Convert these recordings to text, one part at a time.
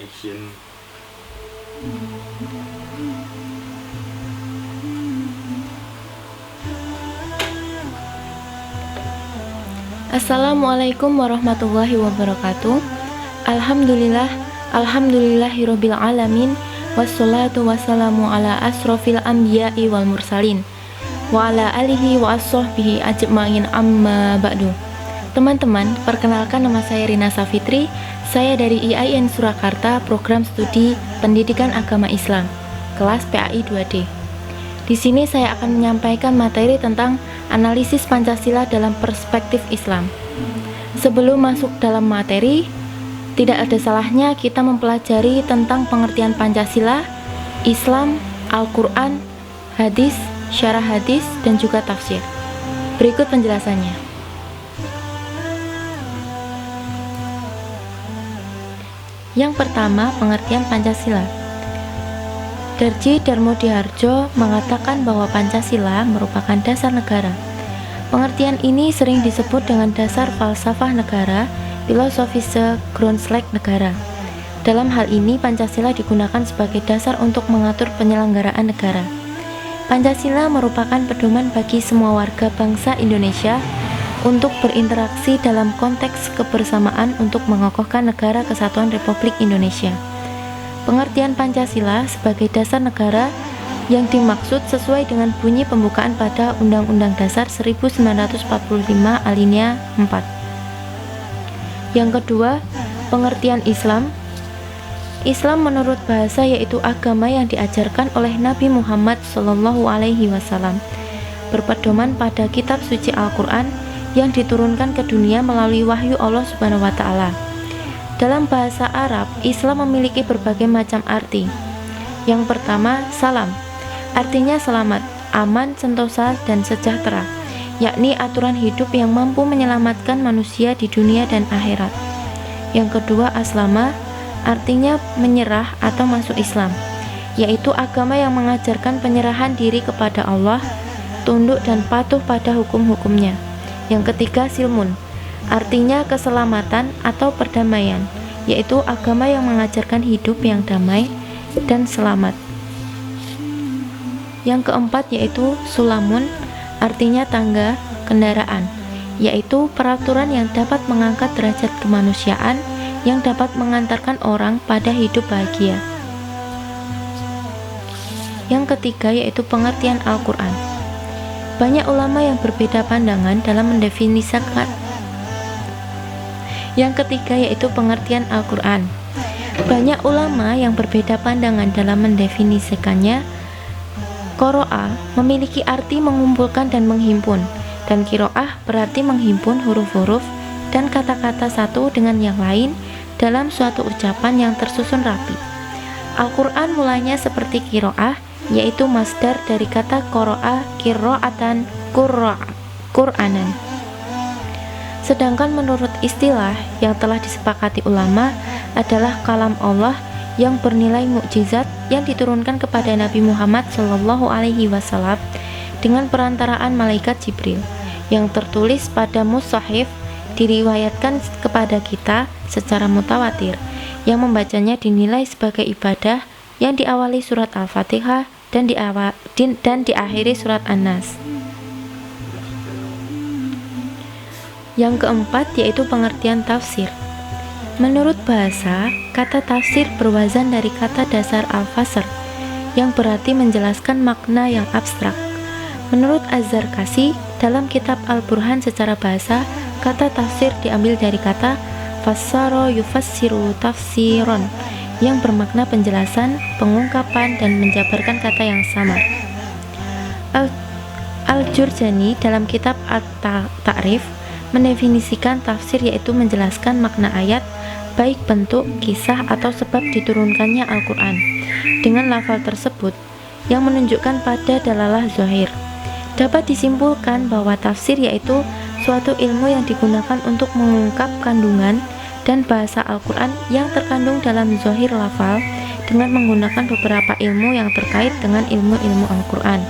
Action. Assalamualaikum warahmatullahi wabarakatuh. Alhamdulillahirabbil alamin. Wassalatu wassalamu ala asrofil anbiya'i wal mursalin wa ala alihi wa ashabbihi ajma'in, amma ba'du. Teman-teman, perkenalkan, nama saya Rina Safitri. Saya dari IAIN Surakarta, Program Studi Pendidikan Agama Islam, kelas PAI 2D. Di sini saya akan menyampaikan materi tentang analisis Pancasila dalam perspektif Islam. Sebelum masuk dalam materi, tidak ada salahnya kita mempelajari tentang pengertian Pancasila, Islam, Al-Quran, hadis, syarah hadis, dan juga tafsir. Berikut penjelasannya. Yang pertama, pengertian Pancasila. Darji Darmodiharjo mengatakan bahwa Pancasila merupakan dasar negara. Pengertian ini sering disebut dengan dasar falsafah negara, filosofise Grundslag negara. Dalam hal ini, Pancasila digunakan sebagai dasar untuk mengatur penyelenggaraan negara. Pancasila merupakan pedoman bagi semua warga bangsa Indonesia untuk berinteraksi dalam konteks kebersamaan untuk mengokohkan negara kesatuan Republik Indonesia. Pengertian Pancasila sebagai dasar negara yang dimaksud sesuai dengan bunyi pembukaan pada Undang-Undang Dasar 1945 alinea 4. Yang kedua, pengertian Islam. Islam menurut bahasa yaitu agama yang diajarkan oleh Nabi Muhammad SAW, berpedoman pada kitab suci Al-Quran yang diturunkan ke dunia melalui wahyu Allah Subhanahu wa Ta'ala. Dalam bahasa Arab, Islam memiliki berbagai macam arti. Yang pertama, salam, artinya selamat, aman, sentosa, dan sejahtera, yakni aturan hidup yang mampu menyelamatkan manusia di dunia dan akhirat. Yang kedua, aslama, artinya menyerah atau masuk Islam, yaitu agama yang mengajarkan penyerahan diri kepada Allah, tunduk dan patuh pada hukum-hukumnya. Yang ketiga, silmun, artinya keselamatan atau perdamaian, yaitu agama yang mengajarkan hidup yang damai dan selamat. Yang keempat yaitu sulamun, artinya tangga, kendaraan, yaitu peraturan yang dapat mengangkat derajat kemanusiaan yang dapat mengantarkan orang pada hidup bahagia. Yang ketiga yaitu pengertian Al-Quran. Banyak ulama yang berbeda pandangan dalam mendefinisikan. Yang ketiga yaitu pengertian Al-Quran. Banyak ulama yang berbeda pandangan dalam mendefinisikannya. Qoro'ah memiliki arti mengumpulkan dan menghimpun, dan kiro'ah berarti menghimpun huruf-huruf dan kata-kata satu dengan yang lain dalam suatu ucapan yang tersusun rapi. Al-Quran mulanya seperti kiro'ah, yaitu masdar dari kata qoro'ah, kiro'atan, Qur'anan. Sedangkan menurut istilah yang telah disepakati ulama adalah kalam Allah yang bernilai mukjizat yang diturunkan kepada Nabi Muhammad SAW dengan perantaraan malaikat Jibril, yang tertulis pada mushaf, diriwayatkan kepada kita secara mutawatir, yang membacanya dinilai sebagai ibadah yang diawali surat Al-Fatihah dan diakhiri surat An-Nas. Yang keempat yaitu pengertian tafsir. Menurut bahasa, kata tafsir berwazan dari kata dasar al-fasr, yang berarti menjelaskan makna yang abstrak. Menurut Az-Zarkashi, dalam kitab Al-Burhan secara bahasa, kata tafsir diambil dari kata fassara yufassiru tafsiron, yang bermakna penjelasan, pengungkapan, dan menjabarkan kata yang samar. Al-Jurjani dalam kitab At-Ta'rif mendefinisikan tafsir yaitu menjelaskan makna ayat, baik bentuk, kisah, atau sebab diturunkannya Al-Quran dengan lafal tersebut yang menunjukkan pada dalalah zahir. Dapat disimpulkan bahwa tafsir yaitu suatu ilmu yang digunakan untuk mengungkap kandungan dan bahasa Al-Quran yang terkandung dalam zahir lafal dengan menggunakan beberapa ilmu yang terkait dengan ilmu-ilmu Al-Quran.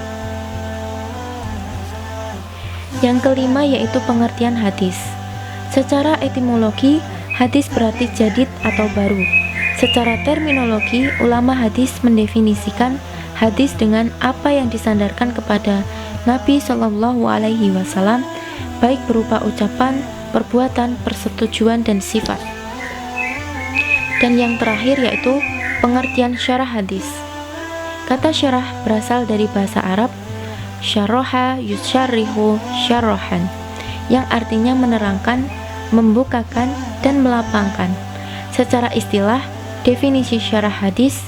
Yang kelima yaitu pengertian hadis. Secara etimologi, hadis berarti jadid atau baru. Secara terminologi, ulama hadis mendefinisikan hadis dengan apa yang disandarkan kepada Nabi Shallallahu Alaihi Wasallam, baik berupa ucapan, perbuatan, persetujuan, dan sifat. Dan yang terakhir yaitu pengertian syarah hadis. Kata syarah berasal dari bahasa Arab syarroha yusyarrihu syarrohan, yang artinya menerangkan, membukakan, dan melapangkan. Secara istilah, definisi syarah hadis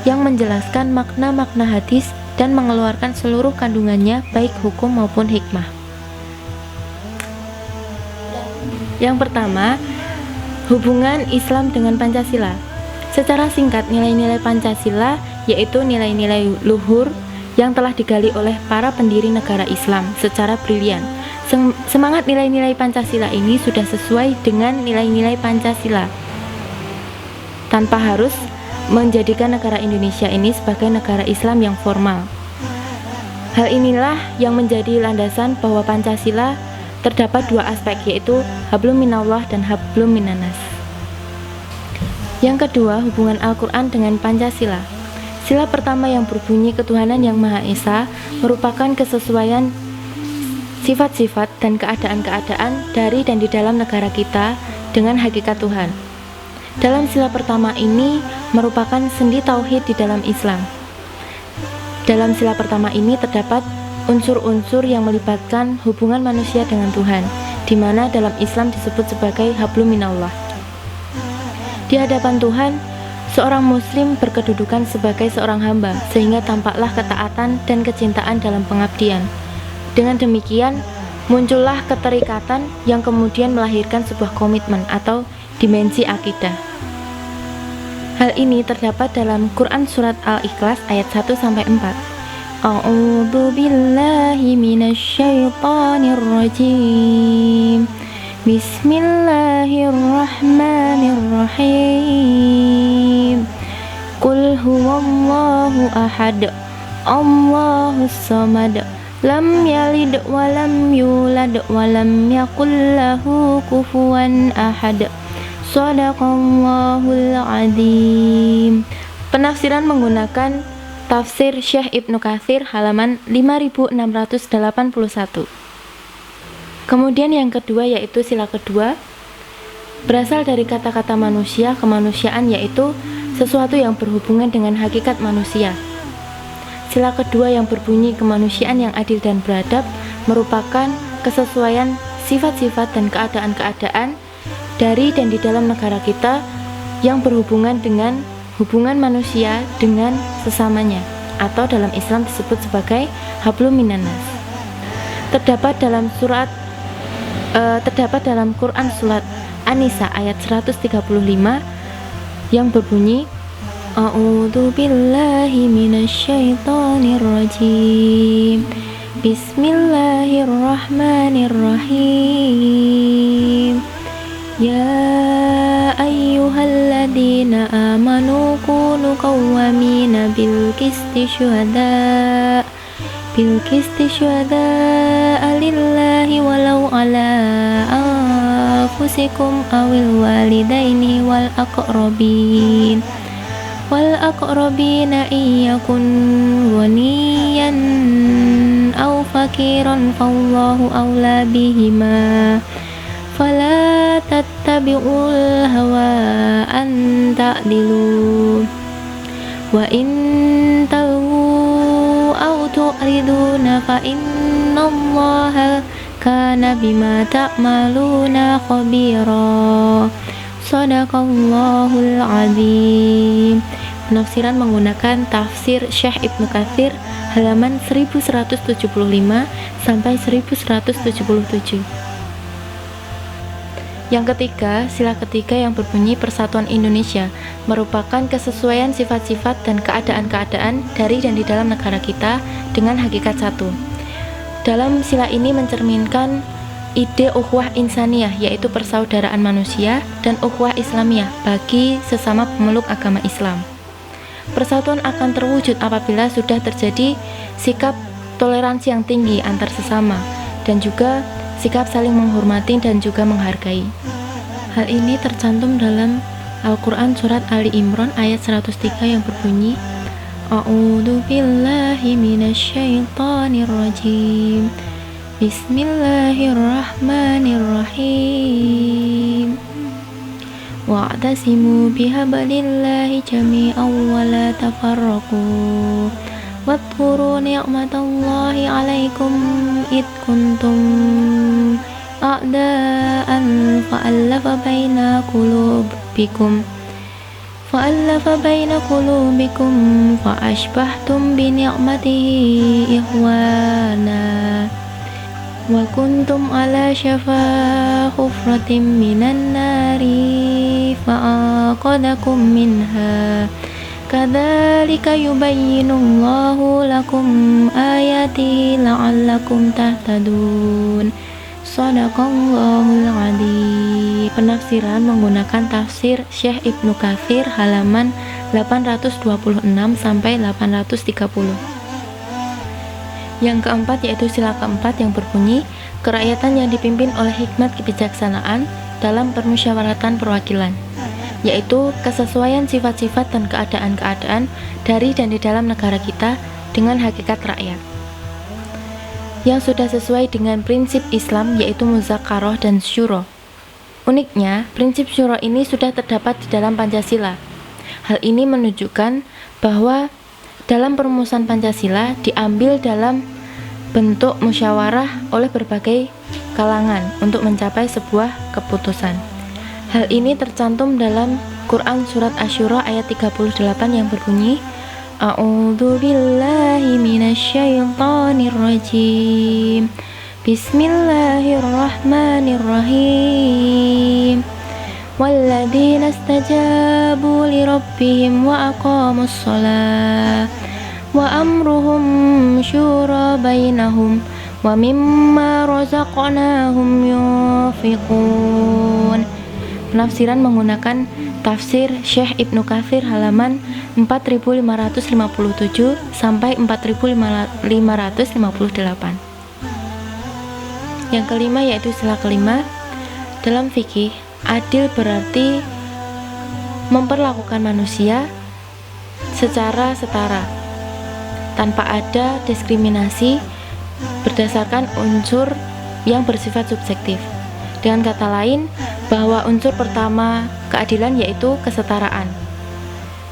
yang menjelaskan makna-makna hadis dan mengeluarkan seluruh kandungannya baik hukum maupun hikmah. Yang pertama, hubungan Islam dengan Pancasila. Secara singkat, nilai-nilai Pancasila yaitu nilai-nilai luhur yang telah digali oleh para pendiri negara Islam secara brilian. Semangat nilai-nilai Pancasila ini sudah sesuai dengan nilai-nilai Pancasila, tanpa harus menjadikan negara Indonesia ini sebagai negara Islam yang formal. Hal inilah yang menjadi landasan bahwa Pancasila terdapat dua aspek, yaitu hablum minallah dan hablum minannas. Yang kedua, hubungan Al-Quran dengan Pancasila. Sila pertama yang berbunyi ketuhanan yang Maha Esa merupakan kesesuaian sifat-sifat dan keadaan-keadaan dari dan di dalam negara kita dengan hakikat Tuhan. Dalam sila pertama ini merupakan sendi tauhid di dalam Islam. Dalam sila pertama ini terdapat unsur-unsur yang melibatkan hubungan manusia dengan Tuhan, di mana dalam Islam disebut sebagai hablum minallah. Di hadapan Tuhan, seorang muslim berkedudukan sebagai seorang hamba, sehingga tampaklah ketaatan dan kecintaan dalam pengabdian. Dengan demikian, muncullah keterikatan yang kemudian melahirkan sebuah komitmen atau dimensi akidah. Hal ini terdapat dalam Quran Surat Al-Ikhlas ayat 1-4. A'udzu billahi minasyaitonir rajim. Bismillahirrahmanirrahim. Qul huwallahu ahad, Allahus samad, lam yalid wa lam yulad wa lam yakul lahu kufuwan ahad. Shadaqallahul azim. Penafsiran menggunakan tafsir Syekh Ibnu Katsir halaman 5681. Kemudian yang kedua yaitu sila kedua, berasal dari kata-kata manusia, kemanusiaan, yaitu sesuatu yang berhubungan dengan hakikat manusia. Sila kedua yang berbunyi kemanusiaan yang adil dan beradab merupakan kesesuaian sifat-sifat dan keadaan-keadaan dari dan di dalam negara kita yang berhubungan dengan hubungan manusia dengan sesamanya, atau dalam Islam disebut sebagai hablum minannas. Terdapat dalam Quran Surat An-Nisa ayat 135 yang berbunyi A'udzu billahi minasyaitonir rajim. Bismillahirrahmanirrahim. Ya ayyuhalladzina amanu kunu qawwamina bil qisti syuhada lillahi walau ala anfusikum awil walidaini wal aqrabina iyakun ghaniyan aw fakiran fallahu awla bihima fala tattabi'ul hawa an ta'dilu wa in talwu aw tu'riduna fa innallaha kana bima ta'maluna khabira. Shadaqallahul azim. Penafsiran menggunakan tafsir Syekh Ibnu Katsir halaman 1175 sampai 1177. Yang ketiga, sila ketiga yang berbunyi Persatuan Indonesia merupakan kesesuaian sifat-sifat dan keadaan-keadaan dari dan di dalam negara kita dengan hakikat satu. Dalam sila ini mencerminkan ide ukhuwah insaniyah, yaitu persaudaraan manusia, dan ukhuwah islamiyah bagi sesama pemeluk agama Islam. Persatuan akan terwujud apabila sudah terjadi sikap toleransi yang tinggi antar sesama dan juga sikap saling menghormati dan juga menghargai. Hal ini tercantum dalam Al-Quran Surat Ali Imran ayat 103 yang berbunyi, A'udzu billahi minasyaitonir rajim. Bismillahirrahmanirrahim. Wa'tasimu bihablillahi jami'an wa la tafarraqu. Wadhkuru ni'matallahi 'alaikum id kuntum a'daan fa'alafa baina qulubikum fa'ashbahtum bi ni'matihi ikhwana wa kuntum ala syafa hufratin minan nari fa'aqadakum minha kadzalika yubayyinullahu lakum ayatihi la'allakum tahtadun. Shadaqallahul adzim. Penafsiran menggunakan tafsir Syekh Ibnu Katsir halaman 826 sampai 830. Yang keempat yaitu sila keempat yang berbunyi, kerakyatan yang dipimpin oleh hikmat kebijaksanaan dalam permusyawaratan perwakilan, yaitu kesesuaian sifat-sifat dan keadaan-keadaan dari dan di dalam negara kita dengan hakikat rakyat, yang sudah sesuai dengan prinsip Islam yaitu muzakarah dan syuro. Uniknya, prinsip syuro ini sudah terdapat di dalam Pancasila. Hal ini menunjukkan bahwa dalam perumusan Pancasila diambil dalam bentuk musyawarah oleh berbagai kalangan untuk mencapai sebuah keputusan. Hal ini tercantum dalam Quran Surat Asy-Syura ayat 38 yang berbunyi, A'udzu billahi minasyaitonir rajim. Bismillahirrahmanirrahim. Walladzina istajabu lirabbihim wa aqamus shalah wa amruhum syura bainahum wa mimma razaqnahum yunfiqun. Penafsiran menggunakan tafsir Syekh Ibnu Katsir halaman 4557 sampai 4558. Yang kelima yaitu sila kelima. Dalam fikih, adil berarti memperlakukan manusia secara setara tanpa ada diskriminasi berdasarkan unsur yang bersifat subjektif. Dengan kata lain, bahwa unsur pertama keadilan yaitu kesetaraan.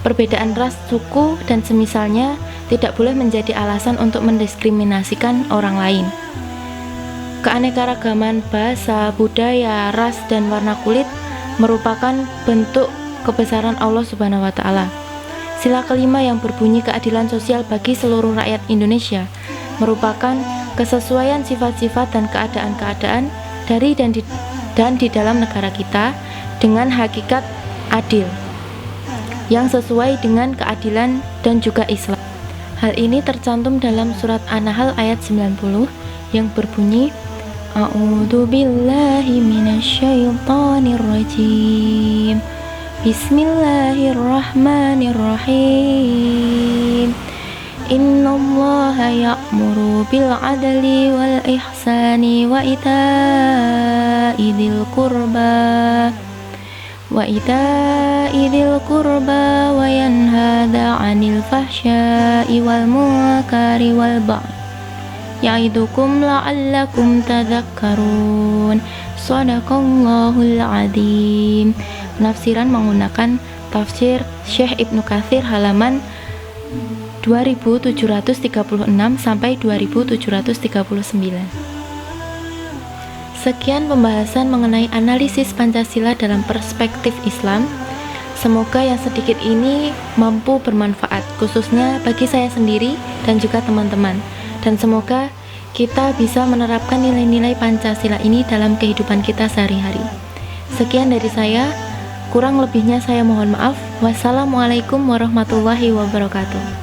Perbedaan ras, suku, dan semisalnya tidak boleh menjadi alasan untuk mendiskriminasikan orang lain. Keanekaragaman bahasa, budaya, ras, dan warna kulit merupakan bentuk kebesaran Allah Subhanahu wa Ta'ala. Sila kelima yang berbunyi keadilan sosial bagi seluruh rakyat Indonesia merupakan kesesuaian sifat-sifat dan keadaan-keadaan dari dan di dalam negara kita dengan hakikat adil yang sesuai dengan keadilan dan juga Islam. Hal ini tercantum dalam surat An-Nahl ayat 90 yang berbunyi, A'udzu billahi minasyaitonir rajim. Bismillahirrahmanirrahim. Innallaha ya'muru bil 'adli wal ihsani wa ita'i dzil qurba wa yanha 'anil fahsya'i wal munkari wal baghi ya'idukum la'allakum tadhakkarun. Shadaqallahul adzim. Penafsiran menggunakan tafsir Syekh Ibnu Katsir halaman 2736 sampai 2739. Sekian pembahasan mengenai analisis Pancasila dalam perspektif Islam. Semoga yang sedikit ini mampu bermanfaat, khususnya bagi saya sendiri dan juga teman-teman. Dan semoga kita bisa menerapkan nilai-nilai Pancasila ini dalam kehidupan kita sehari-hari. Sekian dari saya, kurang lebihnya saya mohon maaf. Wassalamualaikum warahmatullahi wabarakatuh.